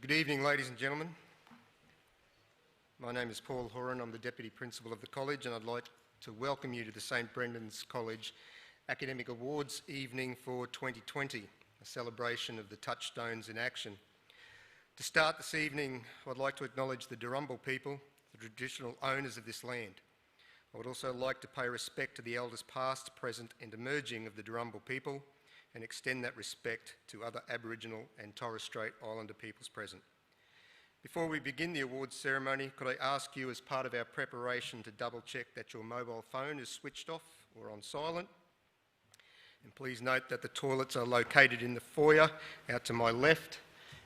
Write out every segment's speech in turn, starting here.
Good evening, ladies and gentlemen. My name is Paul Horan. I'm the Deputy Principal of the College, and I'd like to welcome you to the St Brendan's College Academic Awards evening for 2020, a celebration of the touchstones in action. To start this evening, I'd like to acknowledge the Darumbal people, the traditional owners of this land. I would also like to pay respect to the elders past, present and emerging of the Darumbal people, and extend that respect to other Aboriginal and Torres Strait Islander peoples present. Before we begin the awards ceremony, could I ask you, as part of our preparation, to double check that your mobile phone is switched off or on silent? And please note that the toilets are located in the foyer out to my left.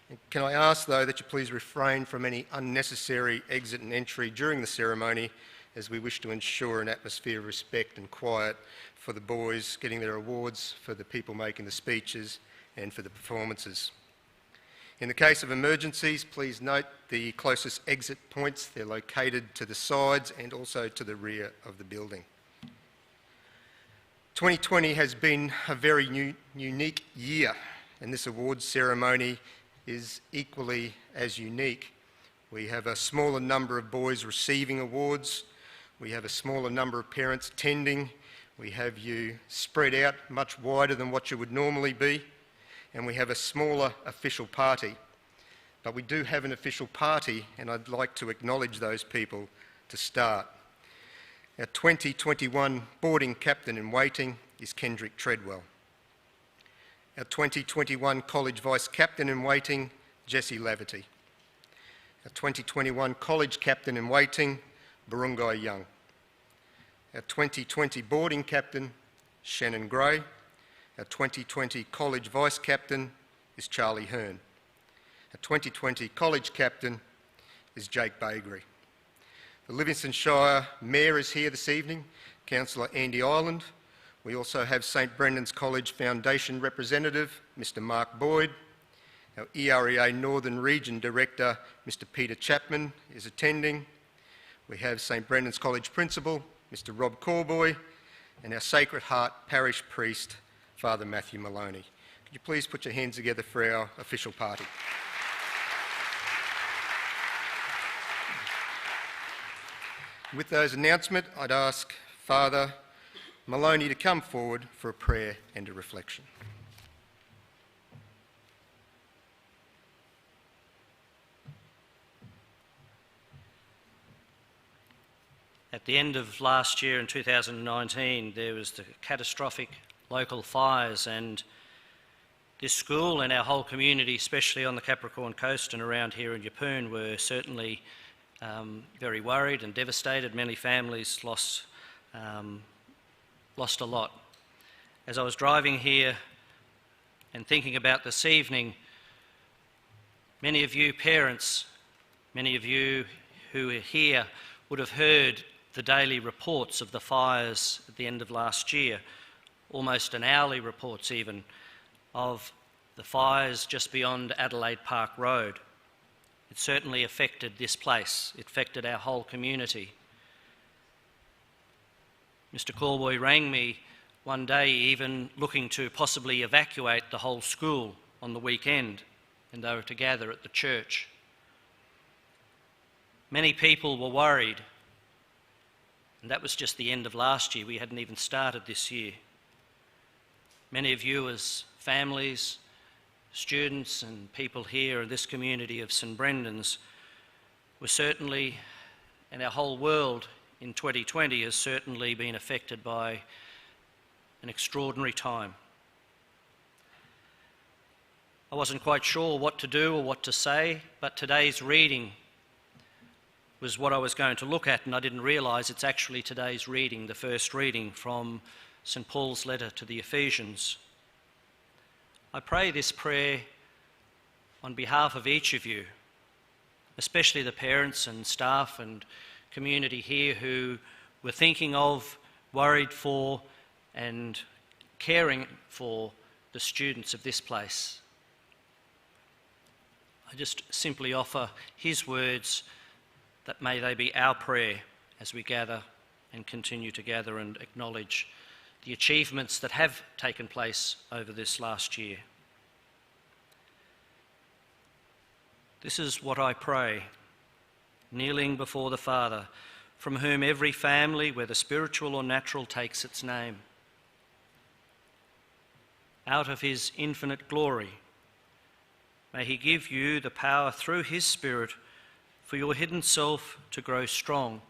And can I ask, though, that you please refrain from any unnecessary exit and entry during the ceremony, as we wish to ensure an atmosphere of respect and quiet for the boys getting their awards, for the people making the speeches and for the performances. In the case of emergencies, please note the closest exit points. They're located to the sides and also to the rear of the building. 2020 has been a very unique year, and this awards ceremony is equally as unique. We have a smaller number of boys receiving awards. We have a smaller number of parents attending. We have you spread out much wider than what you would normally be, and we have a smaller official party. But we do have an official party, and I'd like to acknowledge those people to start. Our 2021 boarding captain in waiting is Kendrick Treadwell. Our 2021 college vice captain in waiting, Jessie Laverty. Our 2021 college captain in waiting, Barungai Young. Our 2020 boarding captain, Shannon Gray. Our 2020 college vice captain is Charlie Hearn. Our 2020 college captain is Jake Bagri. The Livingston Shire Mayor is here this evening, Councillor Andy Ireland. We also have St Brendan's College Foundation representative, Mr Mark Boyd. Our EREA Northern Region Director, Mr Peter Chapman, is attending. We have St Brendan's College Principal, Mr Rob Corboy, and our Sacred Heart Parish Priest, Father Matthew Maloney. Could you please put your hands together for our official party? With those announcements, I'd ask Father Maloney to come forward for a prayer and a reflection. At the end of last year in 2019, there was the catastrophic local fires, and this school and our whole community, especially on the Capricorn Coast and around here in Yeppoon, were certainly very worried and devastated. Many families lost a lot. As I was driving here and thinking about this evening, many of you parents, many of you who are here would have heard the daily reports of the fires at the end of last year, almost an hourly reports even, of the fires just beyond Adelaide Park Road. It certainly affected this place. It affected our whole community. Mr Corboy rang me one day even looking to possibly evacuate the whole school on the weekend, and they were to gather at the church. Many people were worried, and that was just the end of last year. We hadn't even started this year. Many of you as families, students and people here in this community of St Brendan's were certainly, and our whole world in 2020 has certainly been affected by an extraordinary time. I wasn't quite sure what to do or what to say, but today's reading was what I was going to look at, and I didn't realise it's actually today's reading, the first reading from St Paul's letter to the Ephesians. I pray this prayer on behalf of each of you, especially the parents and staff and community here who were thinking of, worried for and caring for the students of this place. I just simply offer his words that may they be our prayer as we gather and continue to gather and acknowledge the achievements that have taken place over this last year. This is what I pray, kneeling before the Father, from whom every family, whether spiritual or natural, takes its name. Out of his infinite glory, may he give you the power through his Spirit for your hidden self to grow strong,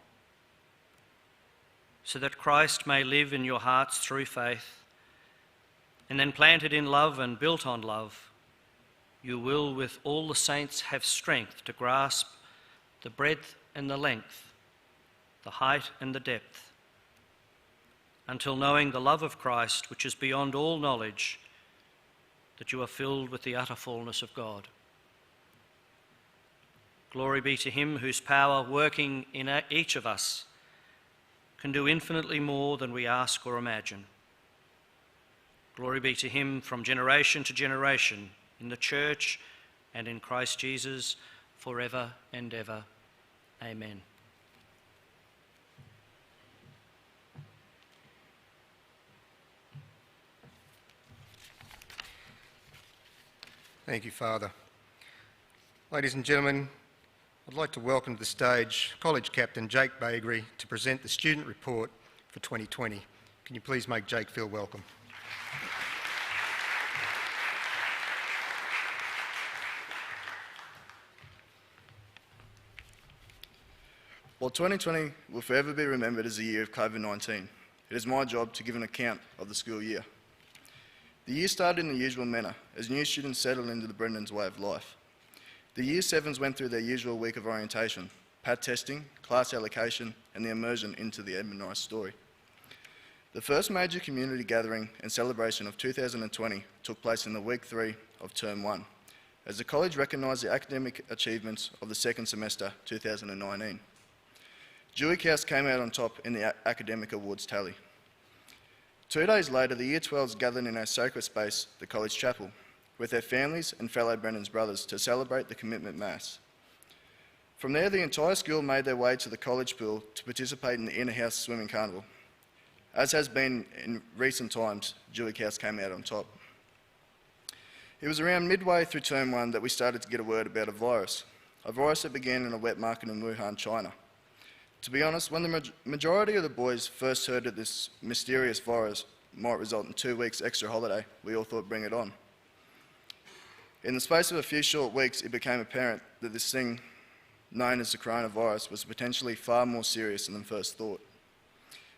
so that Christ may live in your hearts through faith, and then planted in love and built on love, you will with all the saints have strength to grasp the breadth and the length, the height and the depth, until knowing the love of Christ, which is beyond all knowledge, that you are filled with the utter fullness of God. Glory be to him whose power, working in each of us, can do infinitely more than we ask or imagine. Glory be to him from generation to generation, in the church and in Christ Jesus, forever and ever. Amen. Thank you, Father. Ladies and gentlemen, I'd like to welcome to the stage College Captain Jake Bagri to present the student report for 2020. Can you please make Jake feel welcome? While 2020 will forever be remembered as a year of COVID-19, it is my job to give an account of the school year. The year started in the usual manner, as new students settled into the Brendans' way of life. The Year 7s went through their usual week of orientation, PAT testing, class allocation, and the immersion into the Edmund Rice story. The first major community gathering and celebration of 2020 took place in the week 3 of Term 1, as the college recognised the academic achievements of the second semester 2019. Dewey House came out on top in the academic awards tally. 2 days later, the Year 12s gathered in our sacred space, the College Chapel, with their families and fellow Brendans brothers to celebrate the commitment mass. From there, the entire school made their way to the college pool to participate in the inner house swimming carnival. As has been in recent times, Dewey House came out on top. It was around midway through Term 1 that we started to get a word about a virus that began in a wet market in Wuhan, China. To be honest, when the majority of the boys first heard that this mysterious virus might result in 2 weeks extra holiday, we all thought, bring it on. In the space of a few short weeks, it became apparent that this thing known as the coronavirus was potentially far more serious than first thought.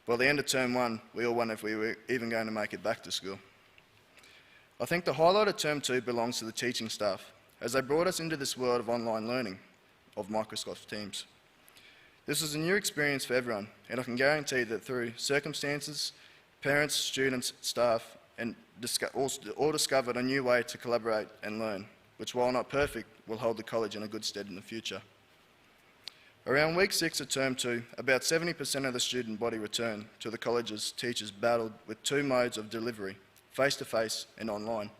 By the end of Term 1, we all wondered if we were even going to make it back to school. I think the highlight of Term 2 belongs to the teaching staff, as they brought us into this world of online learning of Microsoft Teams. This was a new experience for everyone, and I can guarantee that through circumstances, parents, students, staff, and all discovered a new way to collaborate and learn, which, while not perfect, will hold the college in a good stead in the future. Around week 6 of Term 2, about 70% of the student body returned to the college's teachers battled with 2 modes of delivery, face-to-face and online.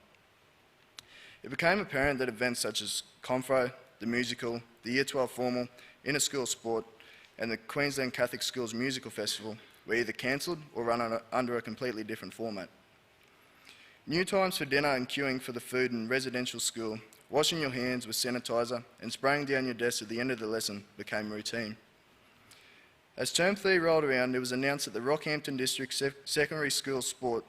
It became apparent that events such as Confro, the musical, the Year 12 formal, inter-school sport, and the Queensland Catholic Schools Musical Festival were either cancelled or run under a completely different format. New times for dinner and queuing for the food in residential school, washing your hands with sanitiser and spraying down your desk at the end of the lesson became routine. As Term 3 rolled around, it was announced that the Rockhampton District Secondary School Sport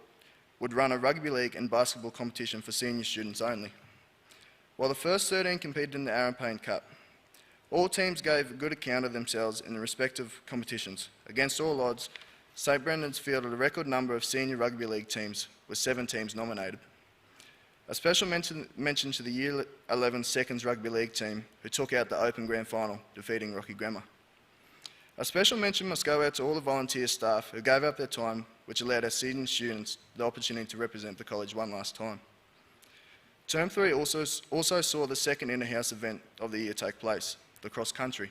would run a rugby league and basketball competition for senior students only. While the first 13 competed in the Aaron Payne Cup, all teams gave a good account of themselves in the respective competitions. Against all odds, St Brendan's fielded a record number of senior rugby league teams, with 7 teams nominated. A special mention to the Year 11 Seconds Rugby League team, who took out the Open Grand Final, defeating Rocky Grammar. A special mention must go out to all the volunteer staff who gave up their time, which allowed our senior students the opportunity to represent the college one last time. Term 3 also saw the second inter-house event of the year take place, the cross country.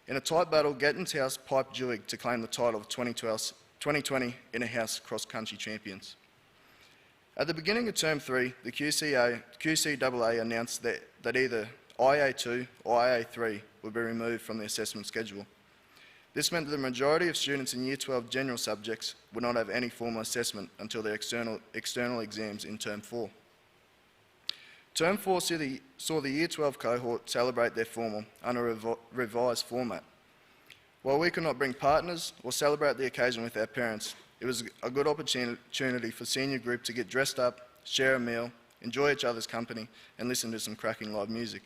In a tight battle, Gatton's House piped Dewey to claim the title of 2020 inter-house cross-country champions. At the beginning of Term 3, the QCAA announced that either IA2 or IA3 would be removed from the assessment schedule. This meant that the majority of students in Year 12 general subjects would not have any formal assessment until their external exams in Term 4. Term 4 saw the Year 12 cohort celebrate their formal under a revised format. While we could not bring partners or celebrate the occasion with our parents, it was a good opportunity for senior group to get dressed up, share a meal, enjoy each other's company, and listen to some cracking live music.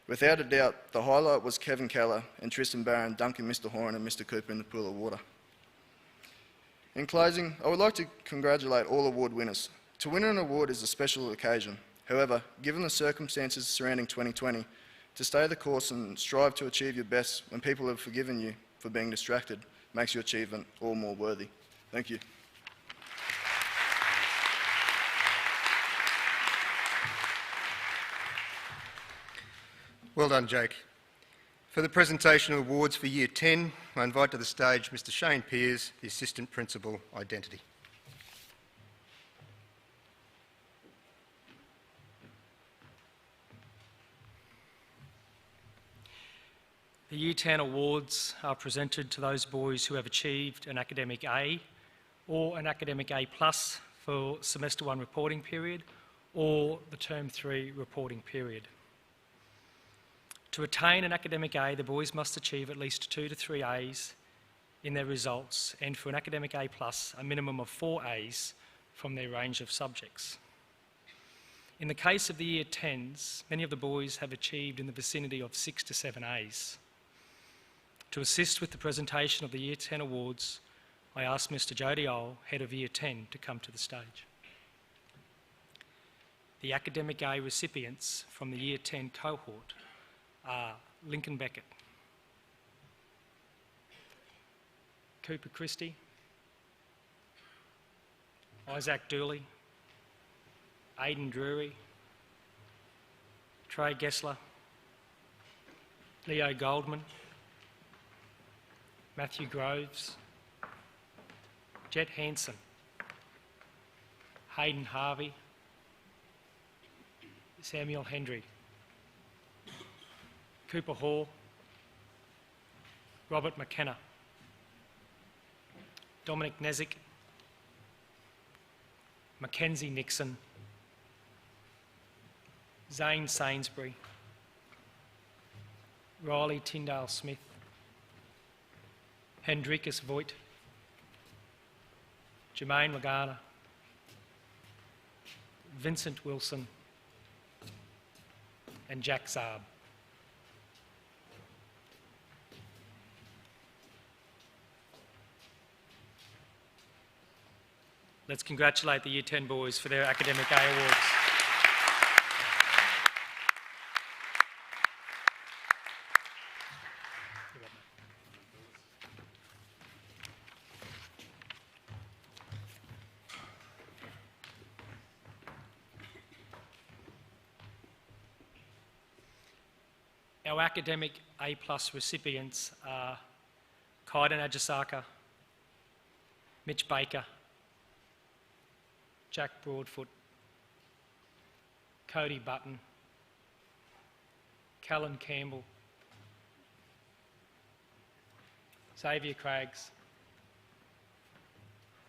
Without a doubt, the highlight was Kevin Keller and Tristan Barron dunking Mr. Horan and Mr. Cooper in the pool of water. In closing, I would like to congratulate all award winners. To win an award is a special occasion. However, given the circumstances surrounding 2020, to stay the course and strive to achieve your best when people have forgiven you for being distracted makes your achievement all more worthy. Thank you. Well done, Jake. For the presentation of awards for Year 10, I invite to the stage Mr. Shane Peers, the Assistant Principal, Identity. The Year 10 awards are presented to those boys who have achieved an academic A or an academic A+ for semester 1 reporting period or the term 3 reporting period. To attain an academic A, the boys must achieve at least 2 to 3 A's in their results, and for an academic A+, a minimum of 4 A's from their range of subjects. In the case of the Year 10s, many of the boys have achieved in the vicinity of 6 to 7 A's. To assist with the presentation of the Year 10 awards, I ask Mr. Jody Owl, Head of Year 10, to come to the stage. The academic A recipients from the Year 10 cohort are Lincoln Beckett, Cooper Christie, Isaac Dooley, Aidan Drury, Trey Gessler, Leo Goldman, Matthew Groves, Jet Hanson, Hayden Harvey, Samuel Hendry, Cooper Hall, Robert McKenna, Dominic Nezick, Mackenzie Nixon, Zane Sainsbury, Riley Tyndale Smith, Hendrikus Voigt, Jermaine Lagana, Vincent Wilson, and Jack Saab. Let's congratulate the Year 10 boys for their academic A awards. Our academic A+ recipients are Kaiden Ajasaka, Mitch Baker, Jack Broadfoot, Cody Button, Callan Campbell, Xavier Craggs,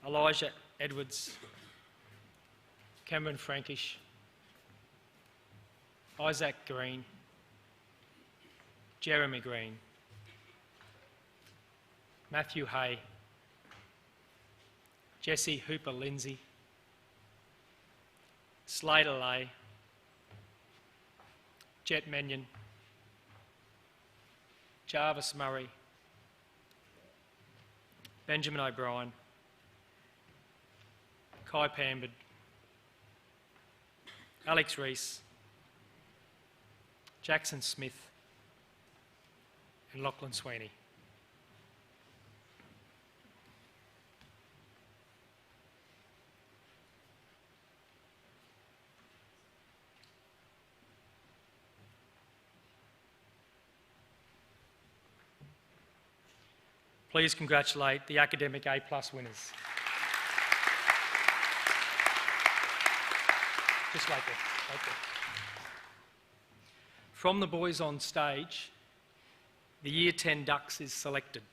Elijah Edwards, Cameron Frankish, Isaac Green, Jeremy Green, Matthew Hay, Jesse Hooper Lindsay, Slater Lay, Jet Mannion, Jarvis Murray, Benjamin O'Brien, Kai Pambard, Alex Rees, Jackson Smith, and Lachlan Sweeney. Please congratulate the academic A+ winners. Just right there, right there. From the boys on stage, the Year 10 Ducks is selected.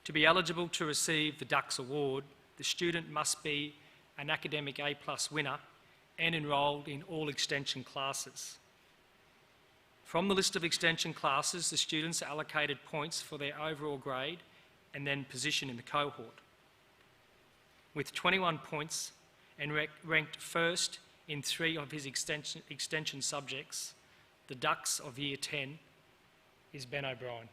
To be eligible to receive the Ducks Award, the student must be an academic A+ winner and enrolled in all extension classes. From the list of extension classes, the students are allocated points for their overall grade and then position in the cohort. With 21 points and ranked first in 3 of his extension subjects, the Dux of Year 10 is Ben O'Brien.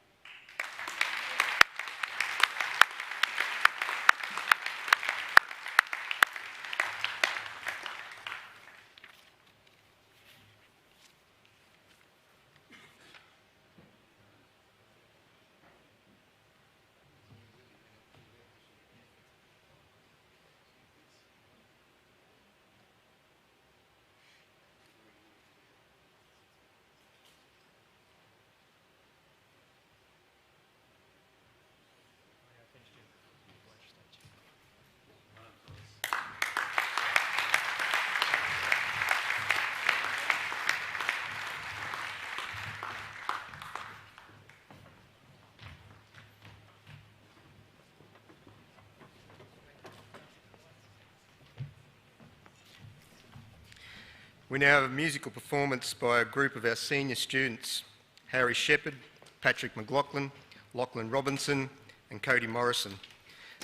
We now have a musical performance by a group of our senior students, Harry Shepherd, Patrick McLaughlin, Lachlan Robinson and Cody Morrison.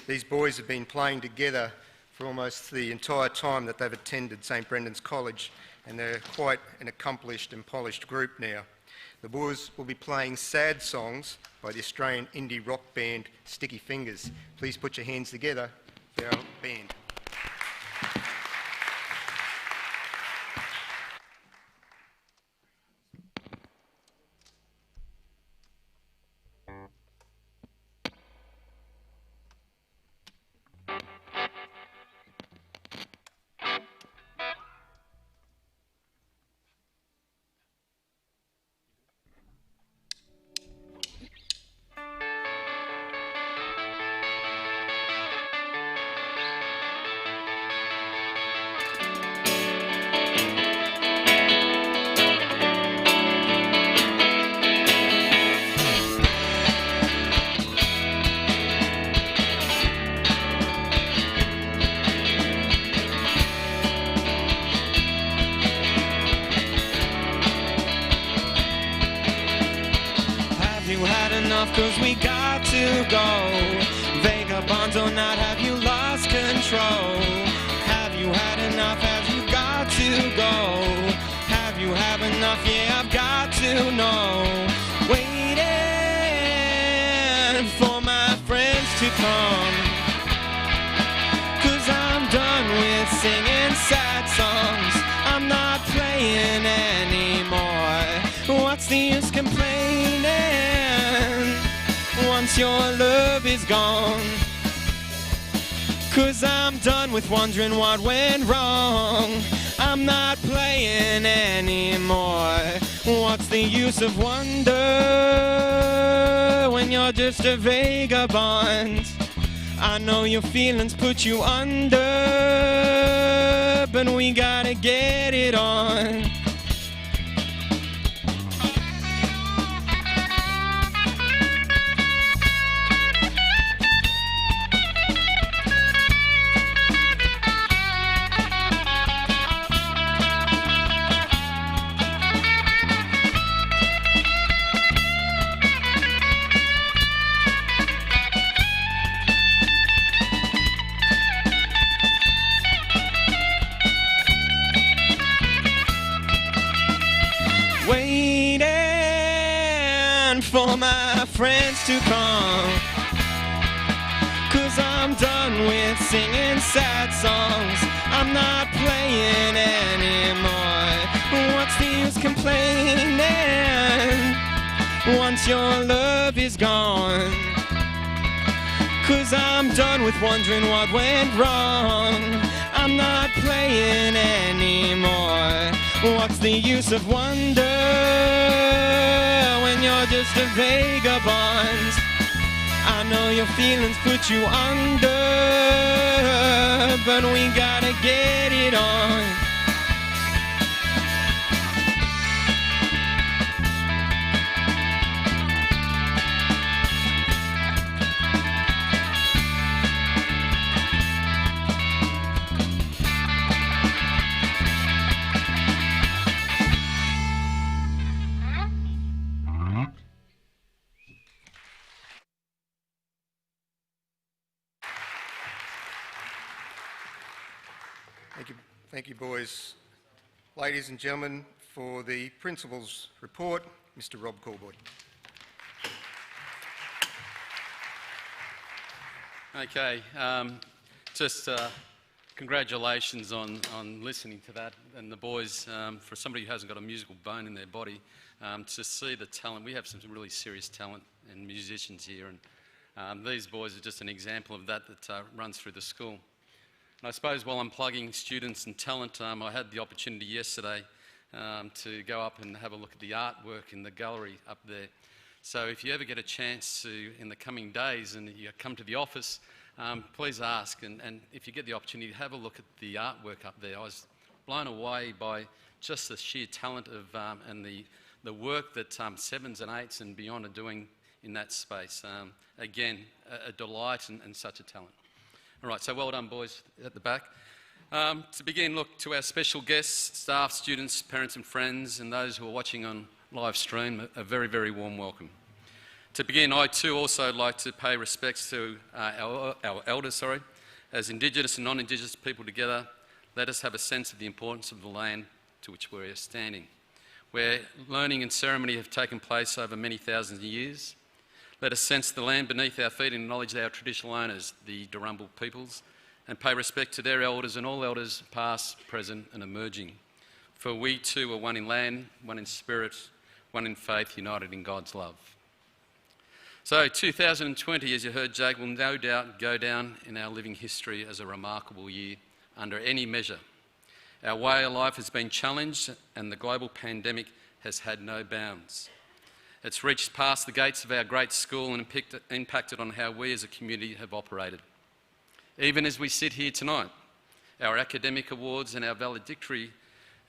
These boys have been playing together for almost the entire time that they've attended St Brendan's College, and they're quite an accomplished and polished group now. The boys will be playing Sad Songs by the Australian indie rock band Sticky Fingers. Please put your hands together for our band. Cause we got to go. Vagabonds or not, have you lost control? Have you had enough? Have you got to go? Have you had enough? Yeah, I've got to know. Waiting for my friends to come, cause I'm done with singing sad songs. I'm not playing anymore. What's the use complaining once your love is gone? Cause I'm done with wondering what went wrong. I'm not playing anymore. What's the use of wonder when you're just a vagabond? I know your feelings put you under, but we gotta get it on. For my friends to come, cause I'm done with singing sad songs. I'm not playing anymore. What's the use complaining once your love is gone? Cause I'm done with wondering what went wrong. I'm not playing anymore. What's the use of wonder when you're just a vagabond? I know your feelings put you under, but we gotta get it on. Thank you, boys. Ladies and gentlemen, for the Principal's report, Mr Rob Corboy. Okay, congratulations on listening to that, and the boys, for somebody who hasn't got a musical bone in their body, to see the talent. We have some really serious talent and musicians here, and these boys are just an example of that runs through the school. And I suppose while I'm plugging students and talent, I had the opportunity yesterday to go up and have a look at the artwork in the gallery up there. So if you ever get a chance to, in the coming days, and you come to the office, please ask, and if you get the opportunity, have a look at the artwork up there. I was blown away by just the sheer talent of and the work that 7s and 8s and beyond are doing in that space. Again, a delight and such a talent. All right, so well done, boys at the back. To begin, look, to our special guests, staff, students, parents and friends, and those who are watching on live stream, a very, very warm welcome. To begin, I too also like to pay respects to our elders, As Indigenous and non-Indigenous people together, let us have a sense of the importance of the land to which we are standing, where learning and ceremony have taken place over many thousands of years. Let us sense the land beneath our feet and acknowledge our traditional owners, the Darumbal peoples, and pay respect to their elders and all elders past, present and emerging. For we too are one in land, one in spirit, one in faith, united in God's love. So 2020, as you heard Jake, will no doubt go down in our living history as a remarkable year under any measure. Our way of life has been challenged and the global pandemic has had no bounds. It's reached past the gates of our great school and impacted on how we as a community have operated. Even as we sit here tonight, our academic awards and our valedictory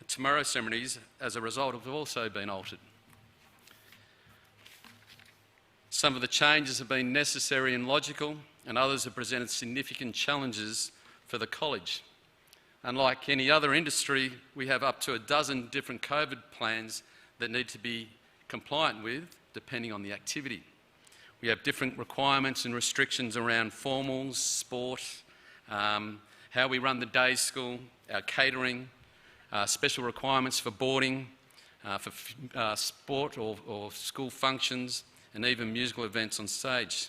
tomorrow ceremonies as a result have also been altered. Some of the changes have been necessary and logical, and others have presented significant challenges for the college. Unlike any other industry, we have up to a dozen different COVID plans that need to be compliant with, depending on the activity. We have different requirements and restrictions around formals, sport, how we run the day school, our catering, special requirements for boarding, for sport or school functions, and even musical events on stage.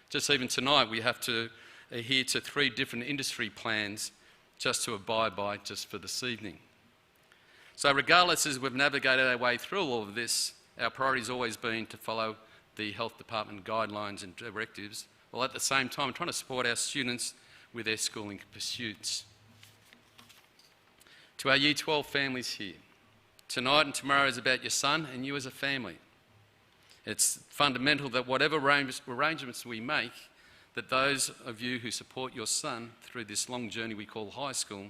Just even tonight, we have to adhere to 3 different industry plans just to abide by just for this evening. So regardless, as we've navigated our way through all of this, our priority has always been to follow the health department guidelines and directives, while at the same time trying to support our students with their schooling pursuits. To our Year 12 families here, tonight and tomorrow is about your son and you as a family. It's fundamental that whatever arrangements we make, that those of you who support your son through this long journey we call high school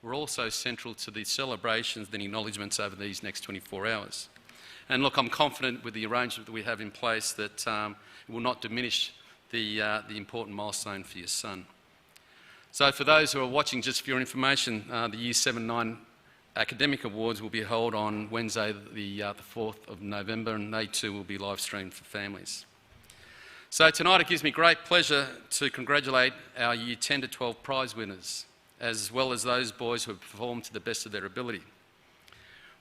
were also central to the celebrations and acknowledgements over these next 24 hours. And look, I'm confident with the arrangement that we have in place that it will not diminish the important milestone for your son. So for those who are watching, just for your information, the Year 7-9 Academic Awards will be held on Wednesday the 4th of November, and they too will be live streamed for families. So tonight it gives me great pleasure to congratulate our Year 10 to 12 prize winners, as well as those boys who have performed to the best of their ability.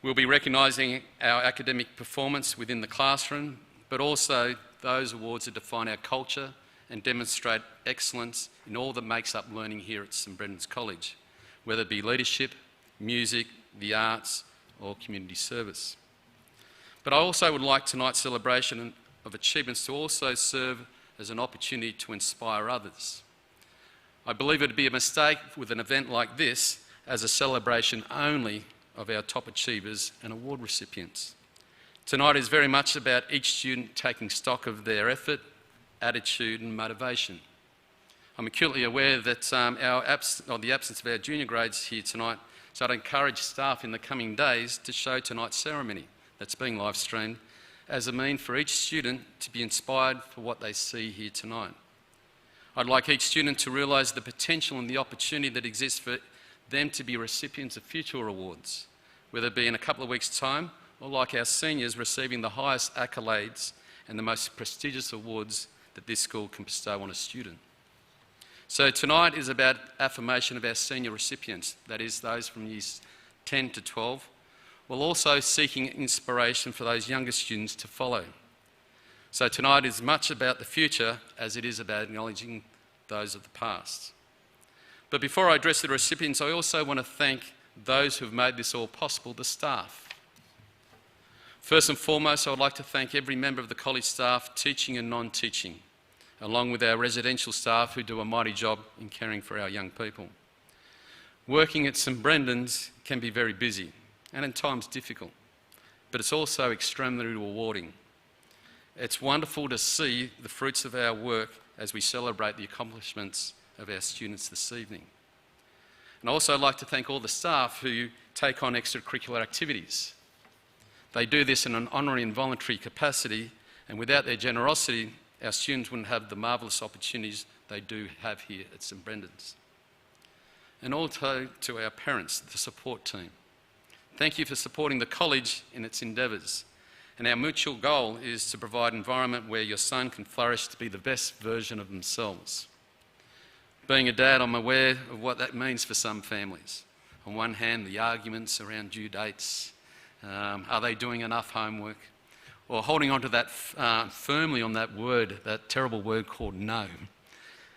We'll be recognising our academic performance within the classroom, but also those awards that define our culture and demonstrate excellence in all that makes up learning here at St Brendan's College, whether it be leadership, music, the arts or community service. But I also would like tonight's celebration of achievements to also serve as an opportunity to inspire others. I believe it would be a mistake with an event like this as a celebration only of our top achievers and award recipients. Tonight is very much about each student taking stock of their effort, attitude and motivation. I'm acutely aware that the absence of our junior grades here tonight, so I'd encourage staff in the coming days to show tonight's ceremony that's being live streamed as a means for each student to be inspired for what they see here tonight. I'd like each student to realise the potential and the opportunity that exists for them to be recipients of future awards, whether it be in a couple of weeks' time or like our seniors receiving the highest accolades and the most prestigious awards that this school can bestow on a student. So tonight is about affirmation of our senior recipients, that is those from years 10 to 12, while also seeking inspiration for those younger students to follow. So tonight is much about the future as it is about acknowledging those of the past. But before I address the recipients, I also want to thank those who have made this all possible, the staff. First and foremost, I would like to thank every member of the college staff, teaching and non-teaching, along with our residential staff who do a mighty job in caring for our young people. Working at St Brendan's can be very busy and at times difficult, but it's also extremely rewarding. It's wonderful to see the fruits of our work as we celebrate the accomplishments of our students this evening. And I also like to thank all the staff who take on extracurricular activities. They do this in an honorary and voluntary capacity, and without their generosity, our students wouldn't have the marvellous opportunities they do have here at St Brendan's. And also to our parents, the support team. Thank you for supporting the college in its endeavours. And our mutual goal is to provide an environment where your son can flourish to be the best version of themselves. Being a dad, I'm aware of what that means for some families. On one hand, the arguments around due dates, are they doing enough homework? Or holding on to that firmly on that word, that terrible word called no.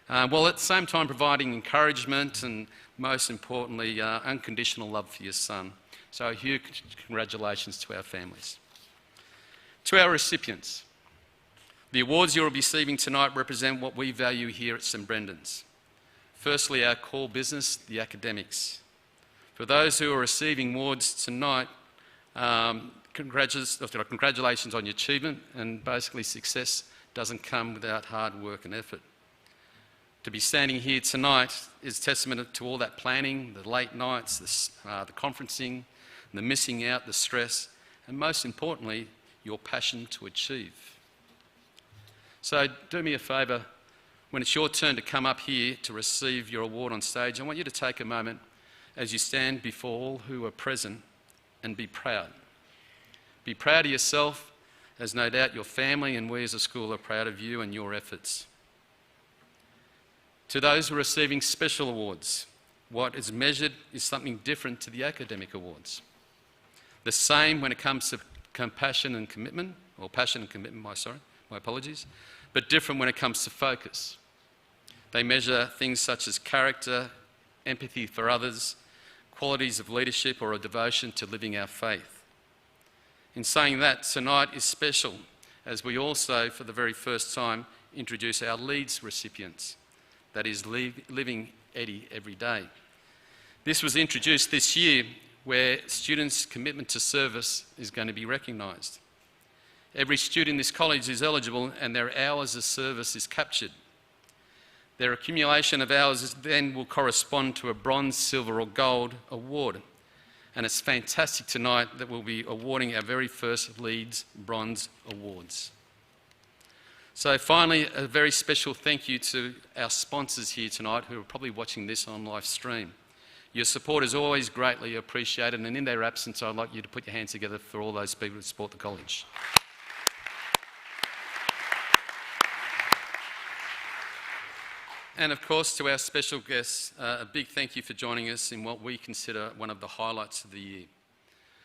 While at the same time providing encouragement and most importantly, unconditional love for your son. So a huge congratulations to our families. To our recipients, the awards you'll be receiving tonight represent what we value here at St Brendan's. Firstly, our core business, the academics. For those who are receiving awards tonight, congratulations on your achievement, and basically success doesn't come without hard work and effort. To be standing here tonight is testament to all that planning, the late nights, the conferencing, the missing out, the stress, and most importantly, your passion to achieve. So do me a favour, when it's your turn to come up here to receive your award on stage, I want you to take a moment as you stand before all who are present and be proud. Be proud of yourself, as no doubt your family and we as a school are proud of you and your efforts. To those who are receiving special awards, what is measured is something different to the academic awards. The same when it comes to passion and commitment, my apologies, but different when it comes to focus. They measure things such as character, empathy for others, qualities of leadership or a devotion to living our faith. In saying that, tonight is special as we also, for the very first time, introduce our LEADS recipients, that is, Living Eddie Every Day. This was introduced this year where students' commitment to service is going to be recognised. Every student in this college is eligible and their hours of service is captured. Their accumulation of hours then will correspond to a bronze, silver or gold award. And it's fantastic tonight that we'll be awarding our very first LEADS Bronze Awards. So finally, a very special thank you to our sponsors here tonight who are probably watching this on live stream. Your support is always greatly appreciated, and in their absence, I'd like you to put your hands together for all those people who support the college. And of course, to our special guests, a big thank you for joining us in what we consider one of the highlights of the year.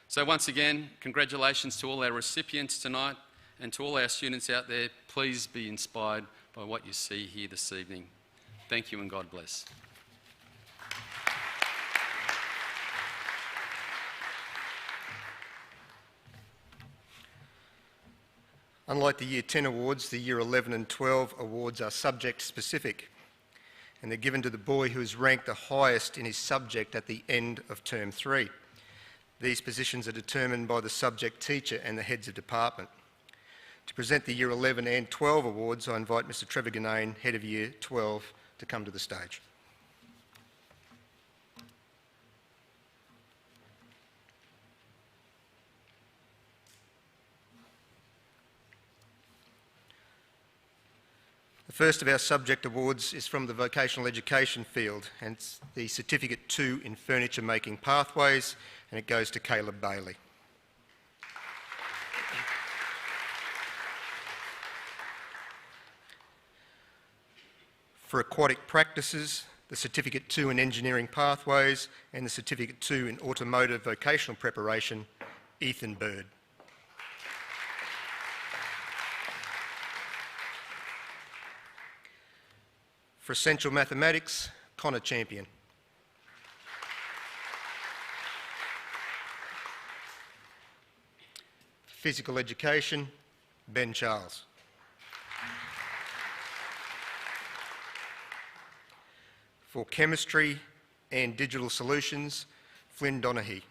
So once again, congratulations to all our recipients tonight, and to all our students out there, please be inspired by what you see here this evening. Thank you and God bless. Unlike the Year 10 awards, the Year 11 and 12 awards are subject specific, and they're given to the boy who is ranked the highest in his subject at the end of Term 3. These positions are determined by the subject teacher and the heads of department. To present the Year 11 and 12 awards, I invite Mr Trevor Ganane, Head of Year 12, to come to the stage. The first of our subject awards is from the vocational education field, and it's the Certificate 2 in Furniture Making Pathways, and it goes to Caleb Bailey. For aquatic practices, the Certificate 2 in Engineering Pathways and the Certificate 2 in Automotive Vocational Preparation, Ethan Bird. For Essential Mathematics, Connor Champion. For Physical Education, Ben Charles. For Chemistry and Digital Solutions, Flynn Donaghy.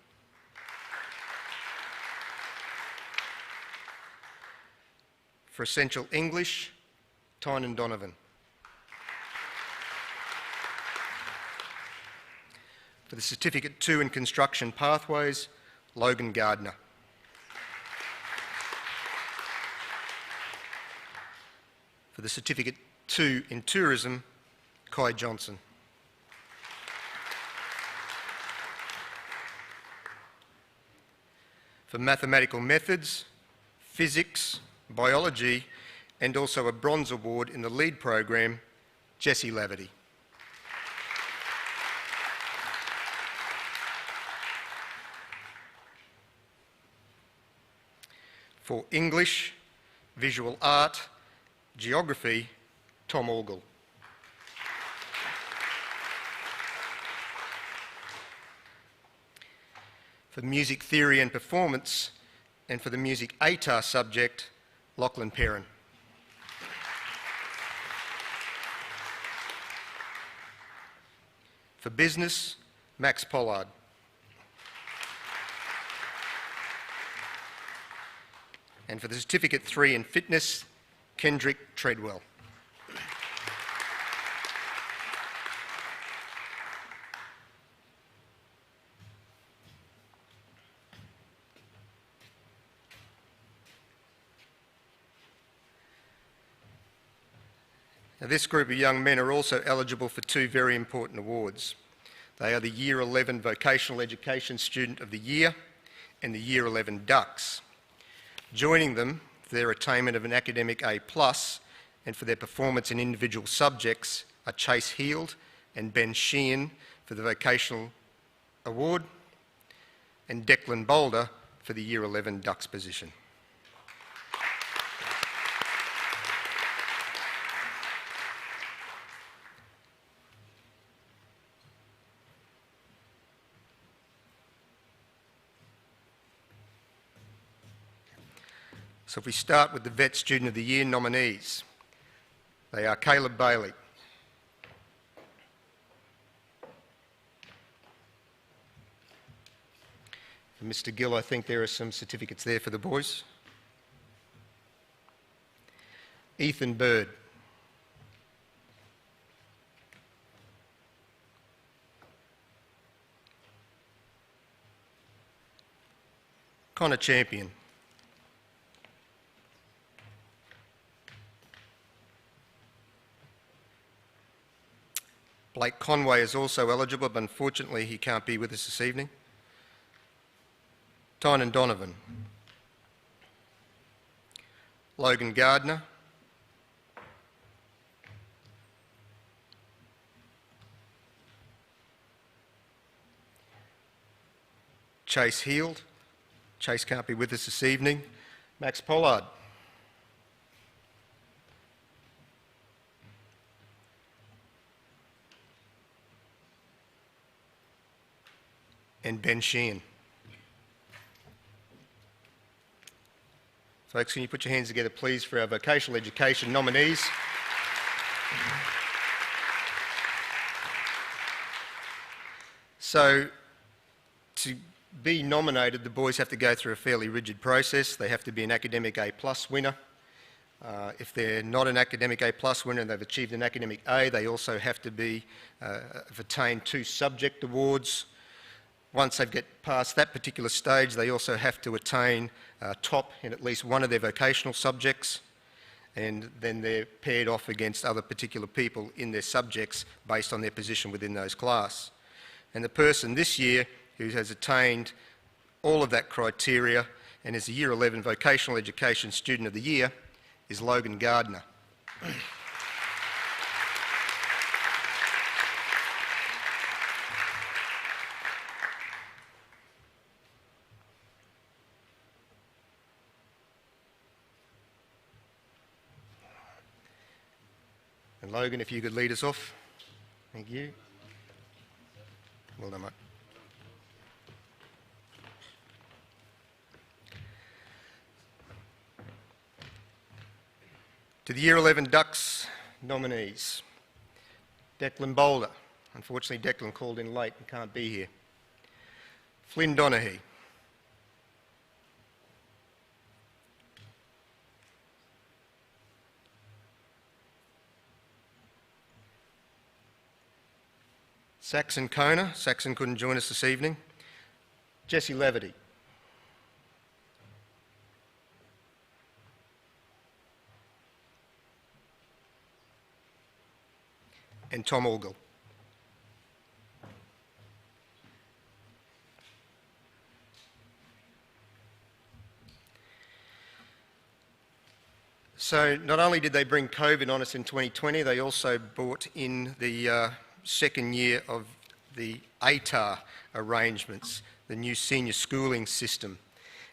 For Essential English, Tynan Donovan. For the Certificate 2 in Construction Pathways, Logan Gardner. For the Certificate 2 in Tourism, Kai Johnson. For Mathematical Methods, Physics, Biology, and also a Bronze Award in the lead program, Jessie Laverty. For English, Visual Art, Geography, Tom Orgel. For Music Theory and Performance, and for the Music ATAR subject, Lachlan Perrin. For Business, Max Pollard. And for the Certificate 3 in Fitness, Kendrick Treadwell. Now, this group of young men are also eligible for two very important awards. They are the Year 11 Vocational Education Student of the Year and the Year 11 Ducks. Joining them for their attainment of an academic A+ and for their performance in individual subjects are Chase Heald and Ben Sheehan for the Vocational Award and Declan Boulder for the Year 11 Ducks position. So if we start with the Vet Student of the Year nominees, they are Caleb Bailey, and Mr. Gill, I think there are some certificates there for the boys. Ethan Bird, Connor Champion, Blake Conway is also eligible, but unfortunately he can't be with us this evening. Tynan Donovan, Logan Gardner, Chase Heald. Chase can't be with us this evening. Max Pollard. And Ben Sheehan. Folks, can you put your hands together, please, for our vocational education nominees? So, to be nominated, the boys have to go through a fairly rigid process. They have to be an academic A+ winner. If they're not an academic A+ winner and they've achieved an academic A, they also have to be, have attained 2 subject awards. Once they get past that particular stage, they also have to attain top in at least one of their vocational subjects, and then they're paired off against other particular people in their subjects based on their position within those class. And the person this year who has attained all of that criteria and is the Year 11 Vocational Education Student of the Year is Logan Gardner. Logan, if you could lead us off. Thank you. Well done, mate. To the Year 11 Ducks nominees. Declan Boulder. Unfortunately, Declan called in late and can't be here. Flynn Donaghy. Saxon Kona. Saxon couldn't join us this evening. Jesse Leverty. And Tom Orgill. So not only did they bring COVID on us in 2020, they also brought in the second year of the ATAR arrangements, the new senior schooling system.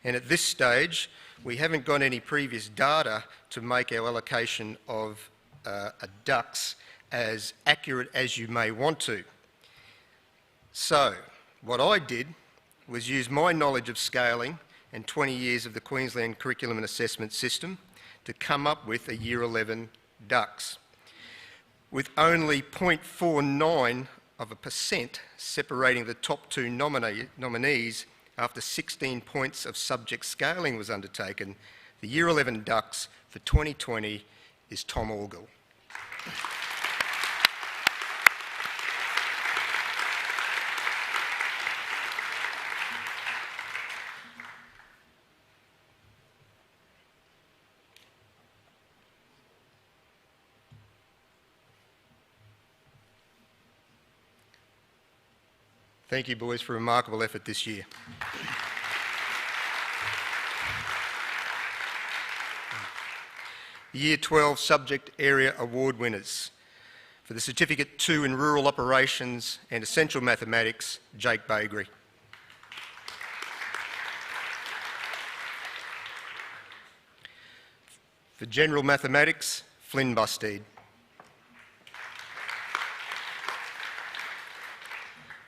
And at this stage, we haven't got any previous data to make our allocation of ducks as accurate as you may want to. So what I did was use my knowledge of scaling and 20 years of the Queensland Curriculum and Assessment System to come up with a Year 11 ducks. With only 0.49% separating the top two nominees after 16 points of subject scaling was undertaken, the Year 11 ducks for 2020 is Tom Orgill. Thank you, boys, for a remarkable effort this year. Year 12 Subject Area Award winners. For the Certificate 2 in Rural Operations and Essential Mathematics, Jake Bagri. For General Mathematics, Flynn Bustede.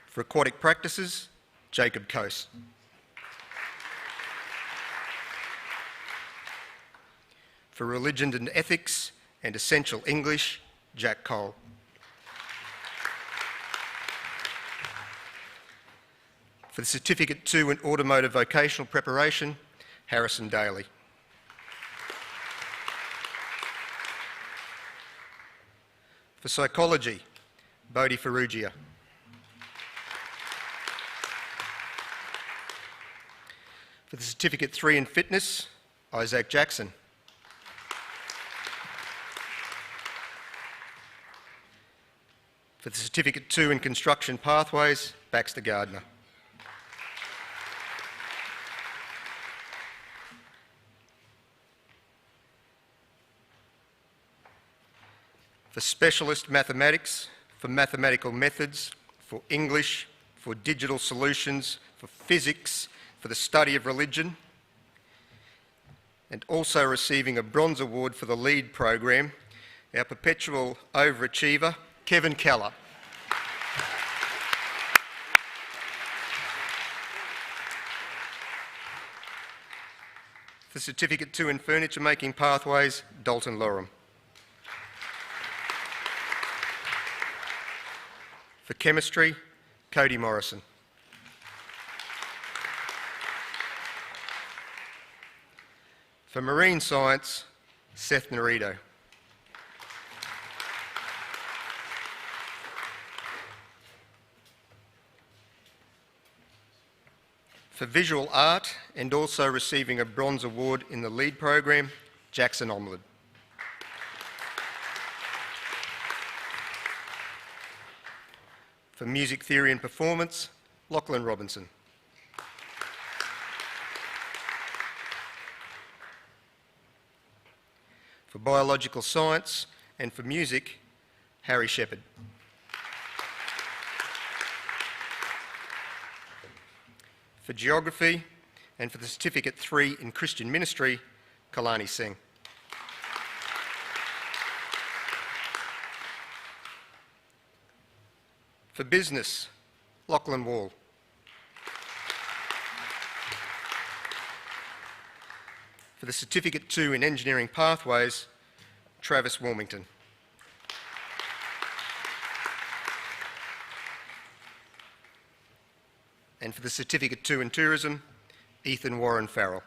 For Aquatic Practices, Jacob Coase. For Religion and Ethics and Essential English, Jack Cole. For the Certificate 2 in Automotive Vocational Preparation, Harrison Daly. For Psychology, Bodhi Ferrugia. For the Certificate 3 in Fitness, Isaac Jackson. For the Certificate 2 in Construction Pathways, Baxter Gardner. For Specialist Mathematics, for Mathematical Methods, for English, for Digital Solutions, for Physics, for the Study of Religion, and also receiving a Bronze Award for the LEAD program, our perpetual overachiever, Kevin Keller. For Certificate 2 in Furniture Making Pathways, Dalton Lorem. For Chemistry, Cody Morrison. For Marine Science, Seth Narito. For Visual Art and also receiving a Bronze Award in the LEAD program, Jackson Omlad. For Music Theory and Performance, Lachlan Robinson. For Biological Science and for Music, Harry Shepherd. For Geography and for the Certificate 3 in Christian Ministry, Kalani Singh. For business, Lachlan Wall. For the Certificate 2 in Engineering Pathways, Travis Wilmington. And for the Certificate 2 in Tourism, Ethan Warren Farrell.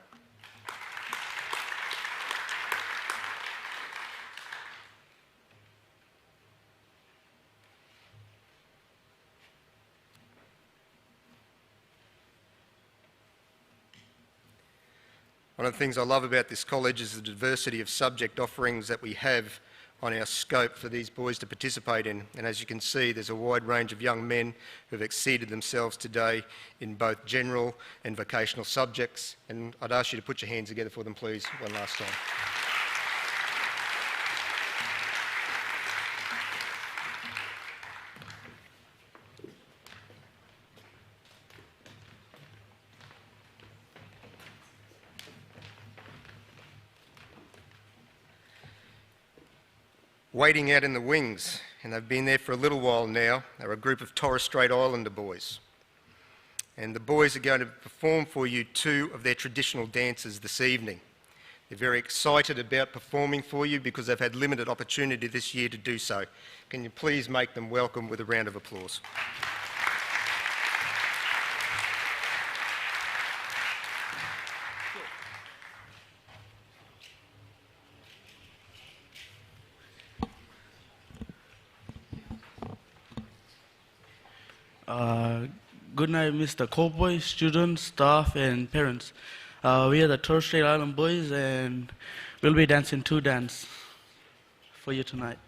One of the things I love about this college is the diversity of subject offerings that we have on our scope for these boys to participate in. And as you can see, there's a wide range of young men who have exceeded themselves today in both general and vocational subjects. And I'd ask you to put your hands together for them, please, one last time. Waiting out in the wings, and they've been there for a little while now, are a group of Torres Strait Islander boys. And the boys are going to perform for you 2 of their traditional dances this evening. They're very excited about performing for you because they've had limited opportunity this year to do so. Can you please make them welcome with a round of applause? Good night, Mr. Cowboy, students, staff, and parents. We are the Torres Strait Island Boys, and we'll be dancing 2 dances for you tonight.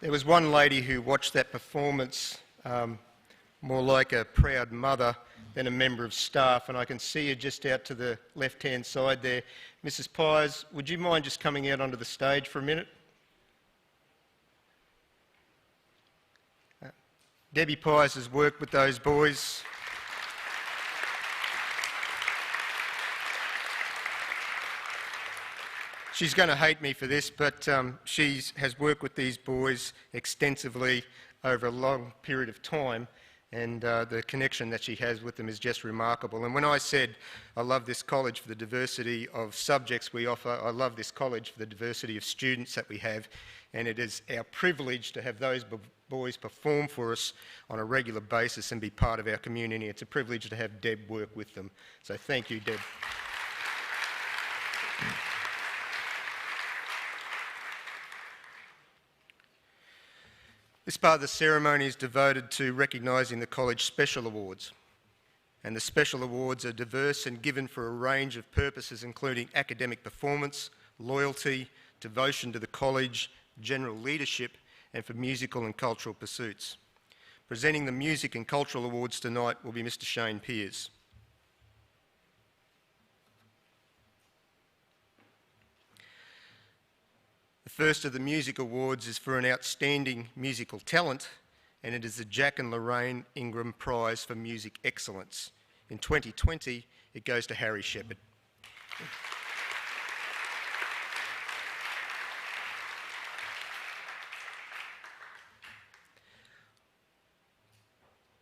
There was one lady who watched that performance more like a proud mother than a member of staff, and I can see her just out to the left-hand side there. Mrs. Pires, would you mind just coming out onto the stage for a minute? Debbie Pires has worked with those boys. She's going to hate me for this, but she has worked with these boys extensively over a long period of time, and the connection that she has with them is just remarkable. And when I said I love this college for the diversity of subjects we offer, I love this college for the diversity of students that we have, and it is our privilege to have those boys perform for us on a regular basis and be part of our community. It's a privilege to have Deb work with them. So thank you, Deb. This part of the ceremony is devoted to recognising the College Special Awards. And the Special Awards are diverse and given for a range of purposes, including academic performance, loyalty, devotion to the college, general leadership, and for musical and cultural pursuits. Presenting the Music and Cultural Awards tonight will be Mr. Shane Pearce. The first of the Music Awards is for an outstanding musical talent, and it is the Jack and Lorraine Ingram Prize for Music Excellence. In 2020, it goes to Harry Shepherd.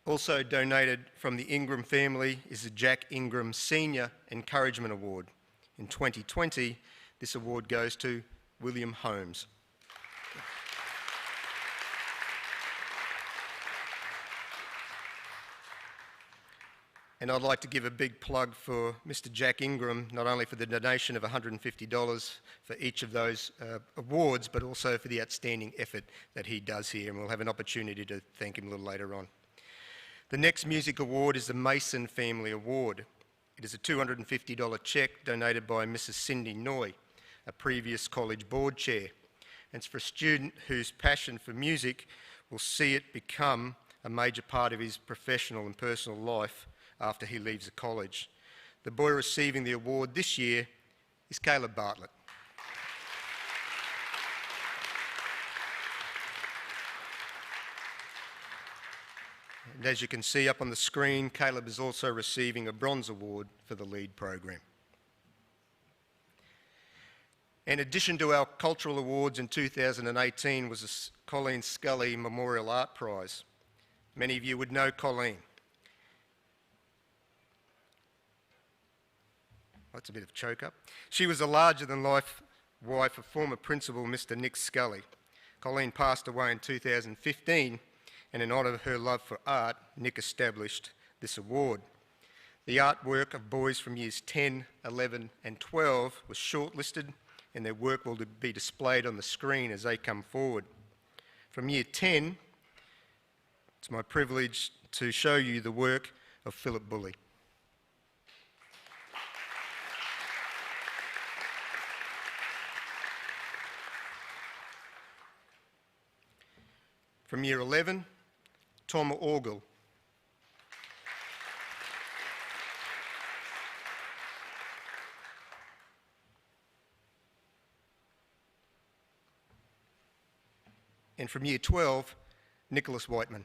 Also donated from the Ingram family is the Jack Ingram Senior Encouragement Award. In 2020, this award goes to William Holmes. And I'd like to give a big plug for Mr. Jack Ingram, not only for the donation of $150 for each of those awards, but also for the outstanding effort that he does here, and we'll have an opportunity to thank him a little later on. The next music award is the Mason Family Award. It is a $250 cheque donated by Mrs. Cindy Noy, a previous college board chair. And it's for a student whose passion for music will see it become a major part of his professional and personal life after he leaves the college. The boy receiving the award this year is Caleb Bartlett. And as you can see up on the screen, Caleb is also receiving a bronze award for the lead program. In addition to our cultural awards in 2018 was the Colleen Scully Memorial Art Prize. Many of you would know Colleen. That's a bit of choke up. She was a larger-than-life wife of former principal Mr. Nick Scully. Colleen passed away in 2015, and in honour of her love for art, Nick established this award. The artwork of boys from years 10, 11 and 12 was shortlisted, and their work will be displayed on the screen as they come forward. From year 10, it's my privilege to show you the work of Philip Bully. From year 11, Tom Orgel. And from year 12, Nicholas Whiteman.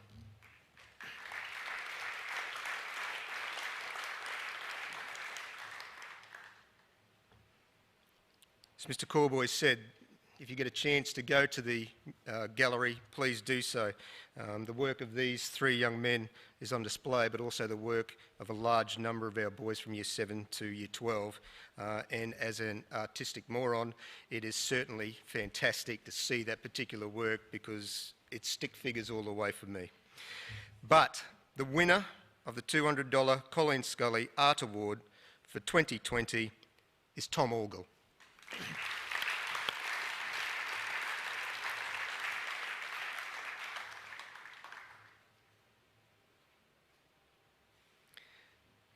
As Mr. Corboy said, if you get a chance to go to the gallery, please do so. The work of these three young men is on display, but also the work of a large number of our boys from year 7 to year 12. And as an artistic moron, it is certainly fantastic to see that particular work because it's stick figures all the way for me. But the winner of the $200 Colleen Scully Art Award for 2020 is Tom Orgel.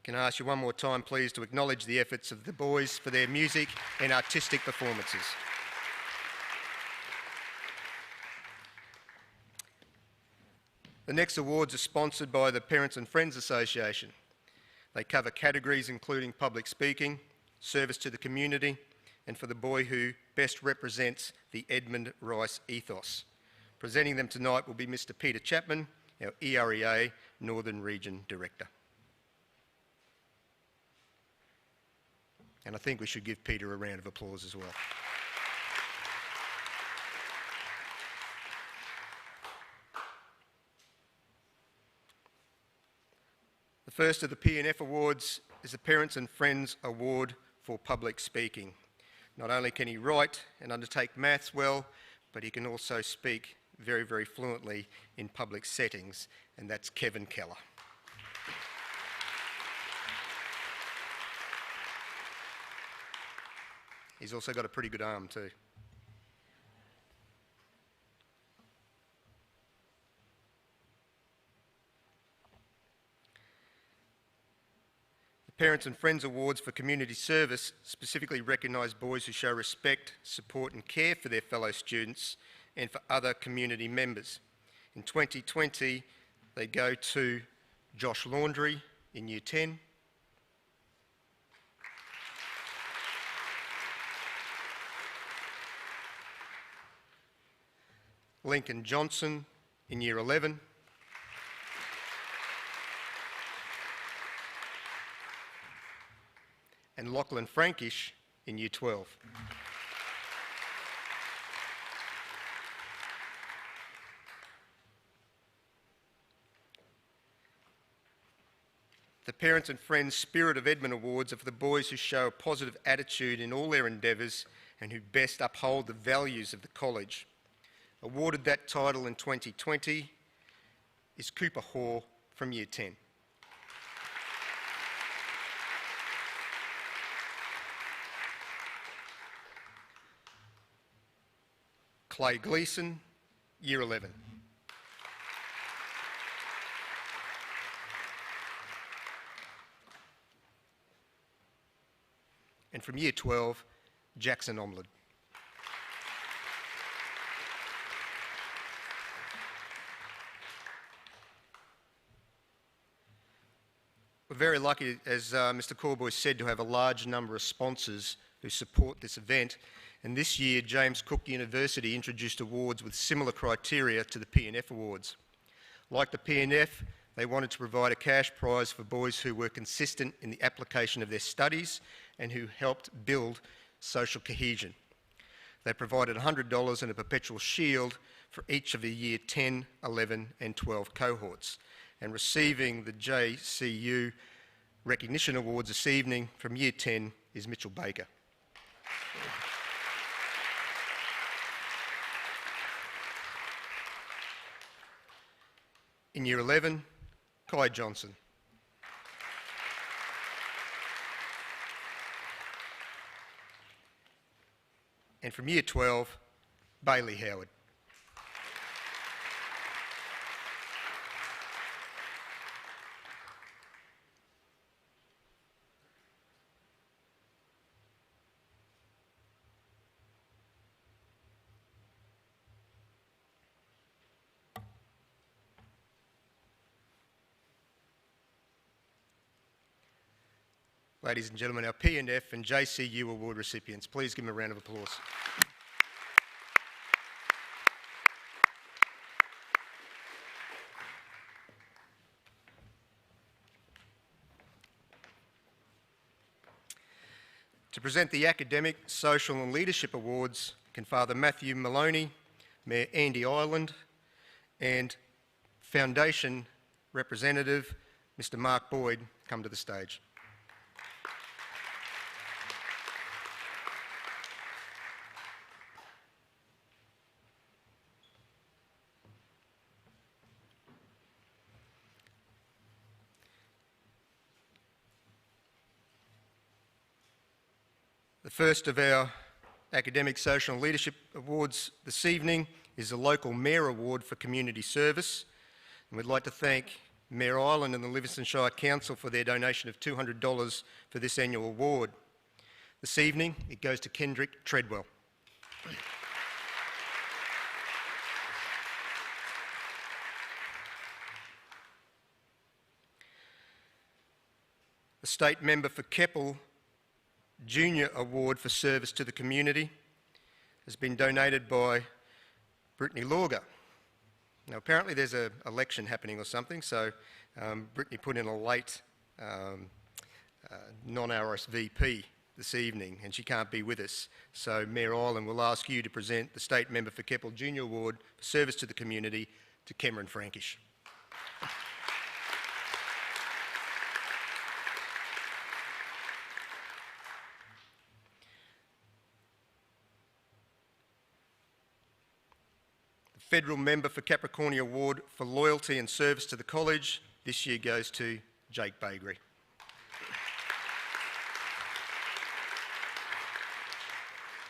Can I ask you one more time, please, to acknowledge the efforts of the boys for their music and artistic performances. The next awards are sponsored by the Parents and Friends Association. They cover categories including public speaking, service to the community, and for the boy who best represents the Edmund Rice ethos. Presenting them tonight will be Mr. Peter Chapman, our EREA Northern Region Director. And I think we should give Peter a round of applause as well. The first of the P&F Awards is the Parents and Friends Award for Public Speaking. Not only can he write and undertake maths well, but he can also speak very, very fluently in public settings, and that's Kevin Keller. He's also got a pretty good arm too. The Parents and Friends Awards for Community Service specifically recognise boys who show respect, support and care for their fellow students and for other community members. In 2020, they go to Josh Laundry in Year 10, Lincoln Johnson in Year 11, and Lachlan Frankish in Year 12. The Parents and Friends Spirit of Edmund Awards are for the boys who show a positive attitude in all their endeavours and who best uphold the values of the college. Awarded that title in 2020 is Cooper Hoare from Year 10. Clay Gleeson, Year 11. And from Year 12, Jackson Omlad. We're very lucky, as Mr. Corboy said, to have a large number of sponsors who support this event. And this year, James Cook University introduced awards with similar criteria to the P&F Awards. Like the P&F, they wanted to provide a cash prize for boys who were consistent in the application of their studies and who helped build social cohesion. They provided $100 and a perpetual shield for each of the Year 10, 11 and 12 cohorts. And receiving the JCU Recognition Awards this evening from Year 10 is Mitchell Baker. In Year 11, Kai Johnson. And from Year 12, Bailey Howard. Ladies and gentlemen, our P&F and JCU award recipients, please give them a round of applause. To present the Academic, Social and Leadership Awards can Father Matthew Maloney, Mayor Andy Ireland and Foundation Representative Mr. Mark Boyd come to the stage. The first of our Academic, Social and Leadership Awards this evening is the Local Mayor Award for Community Service. And we'd like to thank Mayor Ireland and the Livingston Shire Council for their donation of $200 for this annual award. This evening, it goes to Kendrick Treadwell. The State Member for Keppel Junior Award for Service to the Community has been donated by Brittany Lorga. Now apparently there's an election happening or something, so Brittany put in a late non-RSVP this evening and she can't be with us. So Mayor Ireland will ask you to present the State Member for Keppel Junior Award for Service to the Community to Cameron Frankish. Federal Member for Capricornia Award for Loyalty and Service to the College this year goes to Jake Bagri.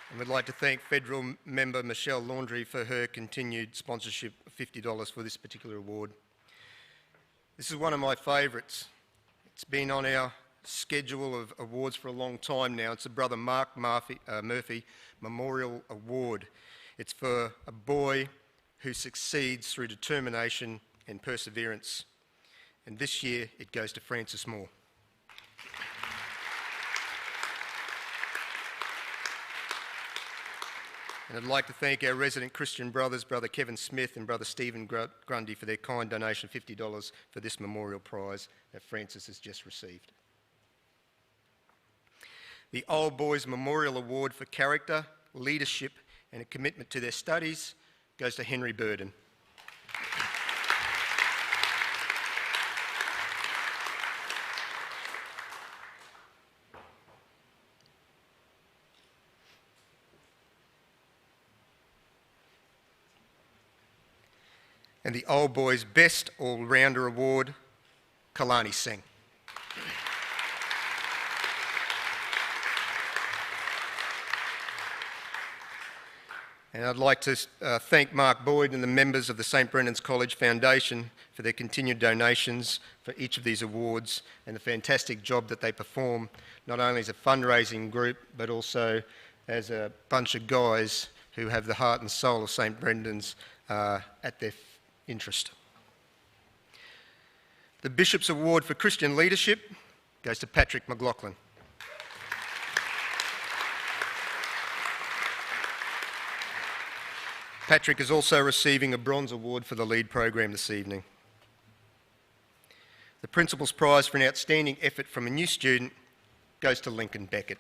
And we'd like to thank Federal Member Michelle Laundrie for her continued sponsorship of $50 for this particular award. This is one of my favourites. It's been on our schedule of awards for a long time now. It's the Brother Mark Murphy Memorial Award. It's for a boy who succeeds through determination and perseverance. And this year it goes to Francis Moore. And I'd like to thank our resident Christian brothers, Brother Kevin Smith and Brother Stephen Grundy, for their kind donation of $50 for this memorial prize that Francis has just received. The Old Boys Memorial Award for Character, Leadership and a Commitment to their studies goes to Henry Burden. And the Old Boys Best All-Rounder Award, Kalani Singh. And I'd like to thank Mark Boyd and the members of the St Brendan's College Foundation for their continued donations for each of these awards and the fantastic job that they perform, not only as a fundraising group, but also as a bunch of guys who have the heart and soul of St Brendan's at their interest. The Bishop's Award for Christian Leadership goes to Patrick McLaughlin. Patrick is also receiving a Bronze Award for the lead program this evening. The Principal's Prize for an outstanding effort from a new student goes to Lincoln Beckett.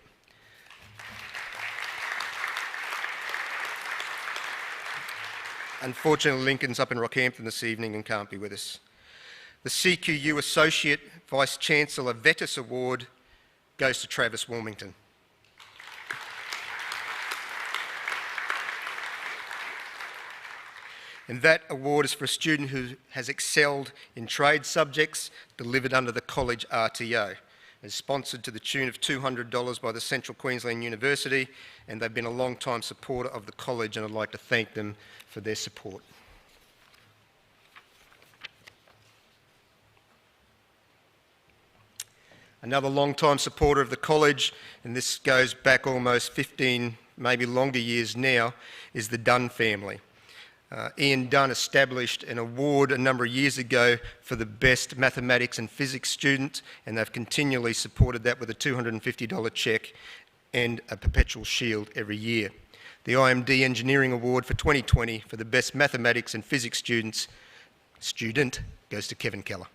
Unfortunately, Lincoln's up in Rockhampton this evening and can't be with us. The CQU Associate Vice-Chancellor Vetus Award goes to Travis Wilmington. And that award is for a student who has excelled in trade subjects delivered under the college RTO. It's sponsored to the tune of $200 by the Central Queensland University, and they've been a long-time supporter of the college, and I'd like to thank them for their support. Another long-time supporter of the college, and this goes back almost 15, maybe longer years now, is the Dunn family. Ian Dunn established an award a number of years ago for the best mathematics and physics student, and they've continually supported that with a $250 cheque and a perpetual shield every year. The IMD Engineering Award for 2020 for the best mathematics and physics student goes to Kevin Keller.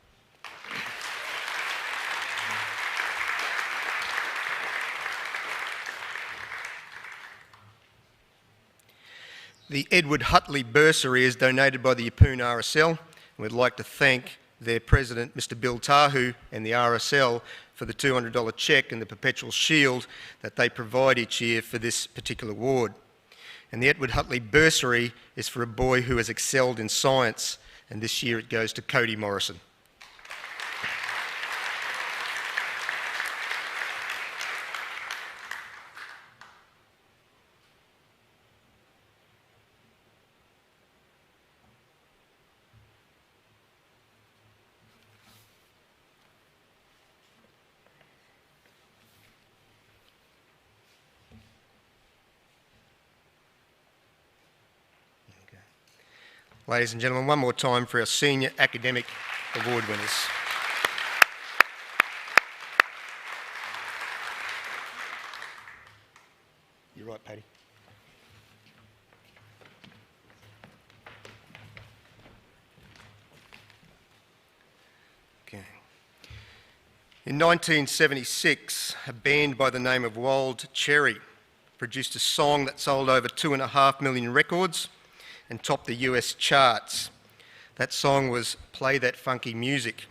The Edward Hutley Bursary is donated by the Yeppoon RSL, and we'd like to thank their president, Mr Bill Tahu, and the RSL for the $200 cheque and the perpetual shield that they provide each year for this particular award. And the Edward Hutley Bursary is for a boy who has excelled in science, and this year it goes to Cody Morrison. Ladies and gentlemen, one more time for our Senior Academic Award winners. In 1976, a band by the name of Wild Cherry produced a song that sold over 2.5 million records and topped the US charts. That song was Play That Funky Music.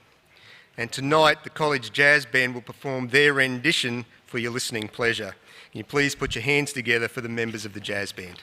And tonight, the College Jazz Band will perform their rendition for your listening pleasure. Can you please put your hands together for the members of the Jazz Band?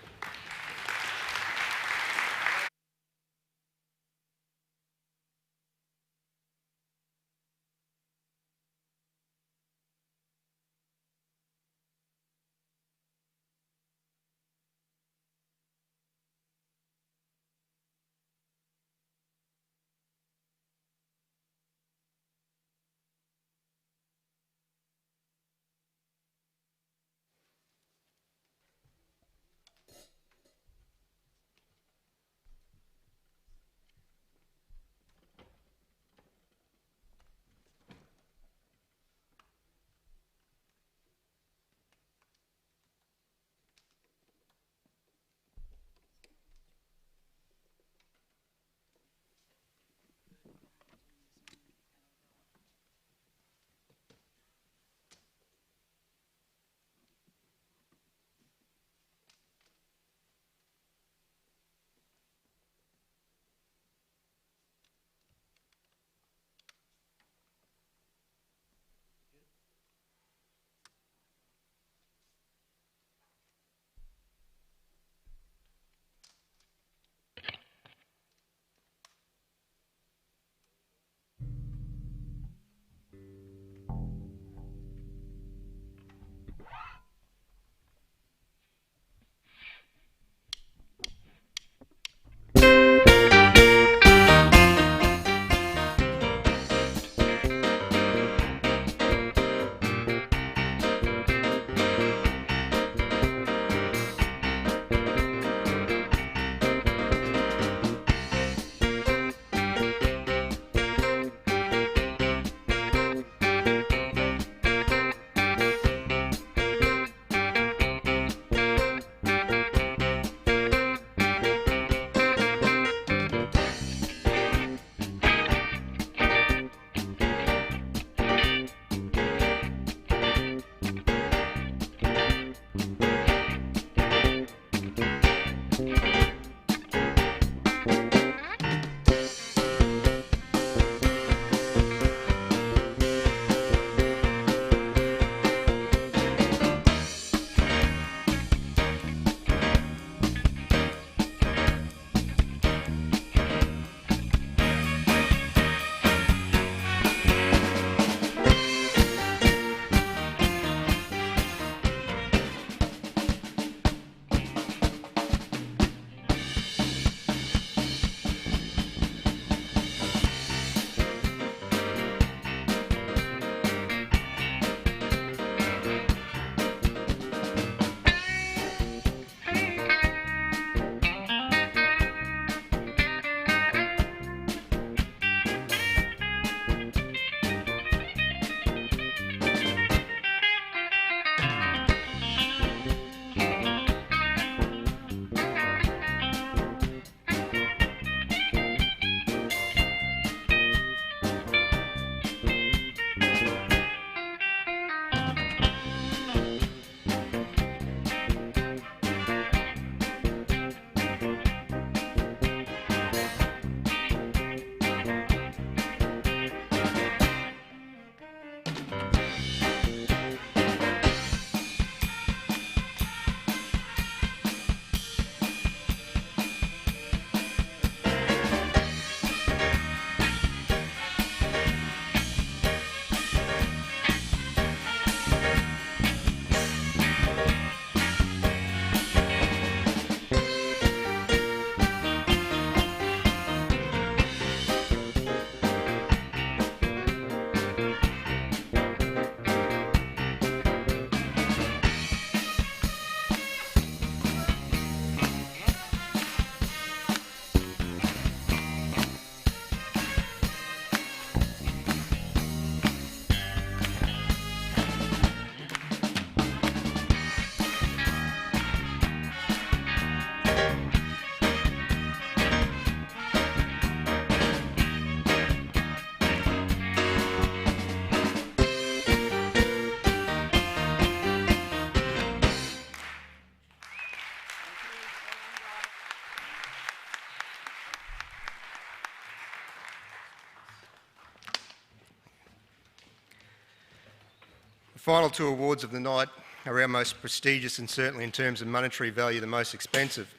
final two awards of the night are our most prestigious and certainly in terms of monetary value the most expensive.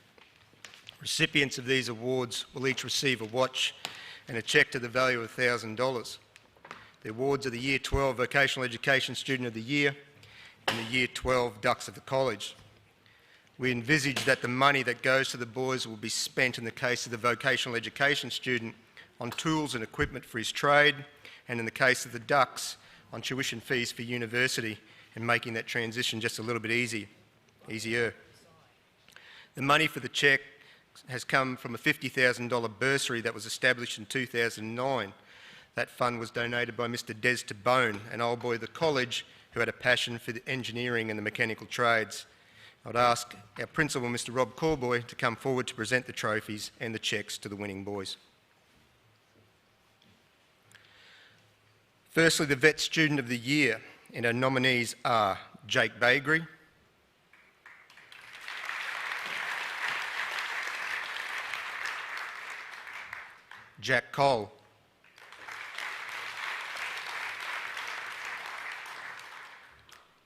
Recipients of these awards will each receive a watch and a cheque to the value of $1,000. The awards are the Year 12 Vocational Education Student of the Year and the Year 12 Ducks of the College. We envisage that the money that goes to the boys will be spent in the case of the vocational education student on tools and equipment for his trade, and in the case of the Ducks on tuition fees for university and making that transition just a little bit easier. The money for the cheque has come from a $50,000 bursary that was established in 2009. That fund was donated by Mr Des Tabone, an old boy of the college who had a passion for the engineering and the mechanical trades. I'd ask our principal, Mr Rob Corboy, to come forward to present the trophies and the cheques to the winning boys. Firstly, the Vet Student of the Year, and our nominees are Jake Bagri, Jack Cole,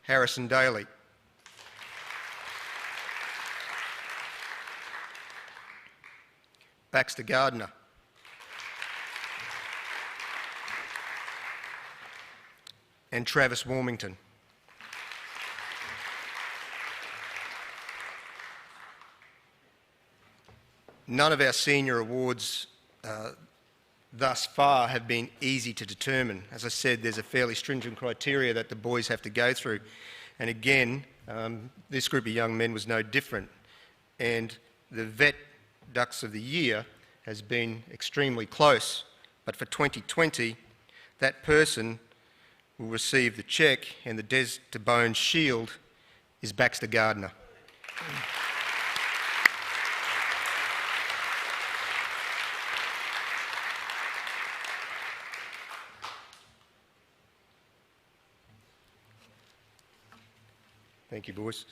Harrison Daly, Baxter Gardner, and Travis Warmington. None of our senior awards thus far have been easy to determine. As I said, there's a fairly stringent criteria that the boys have to go through. And again, this group of young men was no different. And the Vet Ducks of the Year has been extremely close. But for 2020, that person will receive the cheque, and the Des Tabone shield is Baxter Gardner. Thank you, boys.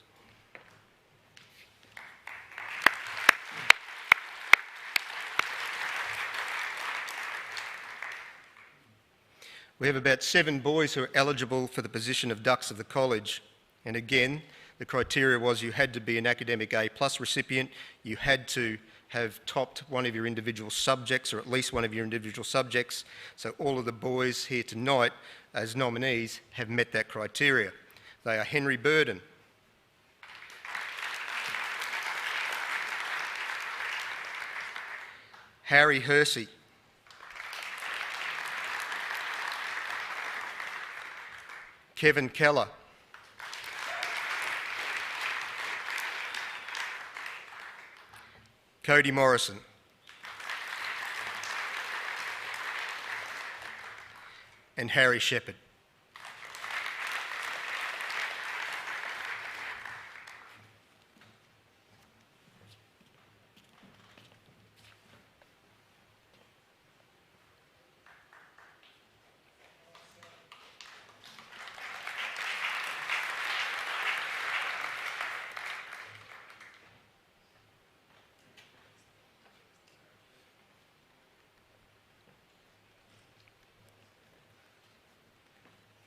We have about 7 boys who are eligible for the position of Ducks of the College. And again, the criteria was you had to be an academic A+ recipient, you had to have topped one of your individual subjects, or at least one of your individual subjects. So all of the boys here tonight as nominees have met that criteria. They are Henry Burden, Harry Hersey, Kevin Keller, Cody Morrison, and Harry Shepherd.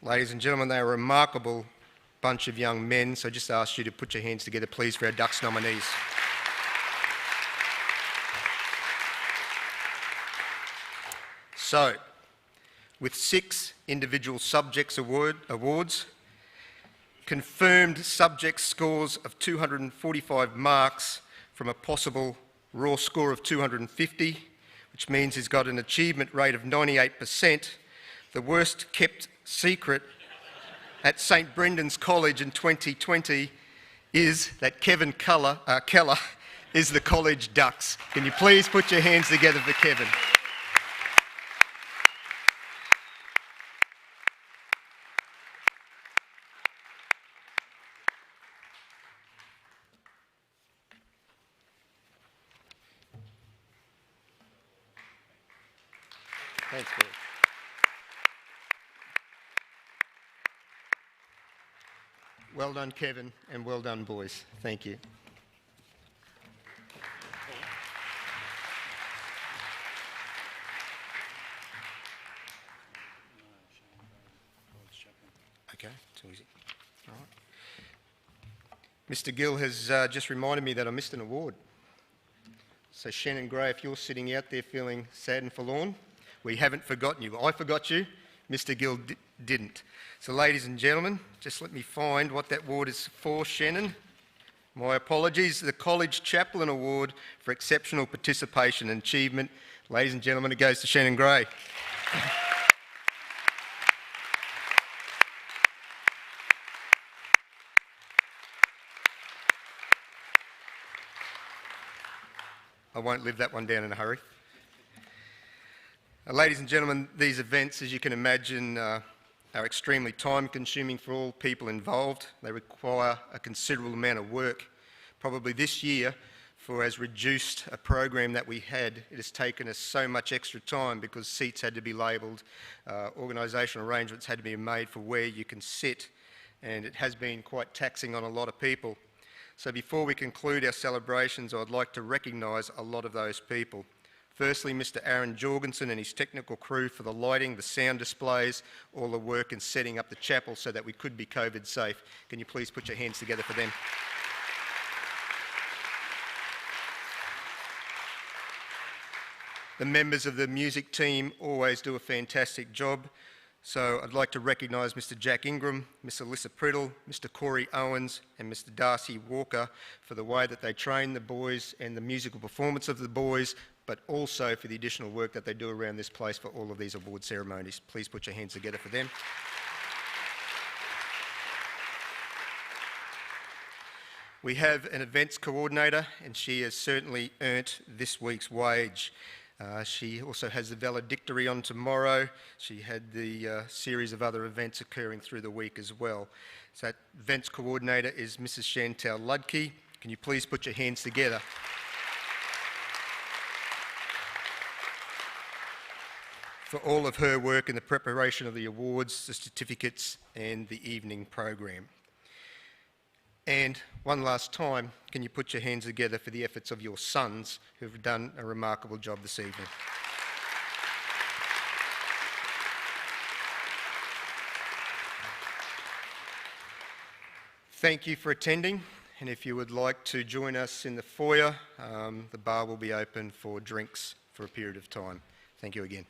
Ladies and gentlemen, they are a remarkable bunch of young men, so just ask you to put your hands together, please, for our Ducks nominees. So, with 6 individual subjects awards, confirmed subject scores of 245 marks from a possible raw score of 250, which means he's got an achievement rate of 98%, the worst kept secret at St Brendan's College in 2020 is that Kevin Keller is the college Ducks. Can you please put your hands together for Kevin? Thanks, Billy. Well done, Kevin, and well done, boys. Thank you. Okay, it's easy. All right. Mr. Gill has just reminded me that I missed an award. So Shannon Gray, if you're sitting out there feeling sad and forlorn, we haven't forgotten you. I forgot you, Mr. Gill didn't. So ladies and gentlemen, just let me find what that award is for, Shannon. My apologies, the College Chaplain Award for Exceptional Participation and Achievement. Ladies and gentlemen, it goes to Shannon Gray. I won't live that one down in a hurry. Ladies and gentlemen, these events, as you can imagine, are extremely time-consuming for all people involved. They require a considerable amount of work. Probably this year, for as reduced a program that we had, it has taken us so much extra time because seats had to be labelled, organisational arrangements had to be made for where you can sit, and it has been quite taxing on a lot of people. So before we conclude our celebrations, I'd like to recognise a lot of those people. Firstly, Mr. Aaron Jorgensen and his technical crew for the lighting, the sound displays, all the work in setting up the chapel so that we could be COVID safe. Can you please put your hands together for them? The members of the music team always do a fantastic job. So I'd like to recognise Mr. Jack Ingram, Miss Alyssa Priddle, Mr. Corey Owens and Mr. Darcy Walker for the way that they train the boys and the musical performance of the boys, but also for the additional work that they do around this place for all of these award ceremonies. Please put your hands together for them. We have an events coordinator and she has certainly earned this week's wage. She also has the valedictory on tomorrow. She had the series of other events occurring through the week as well. So that events coordinator is Mrs. Chantal Ludke. Can you please put your hands together? For all of her work in the preparation of the awards, the certificates and the evening program. And one last time, can you put your hands together for the efforts of your sons who have done a remarkable job this evening. Thank you for attending, and if you would like to join us in the foyer, the bar will be open for drinks for a period of time. Thank you again.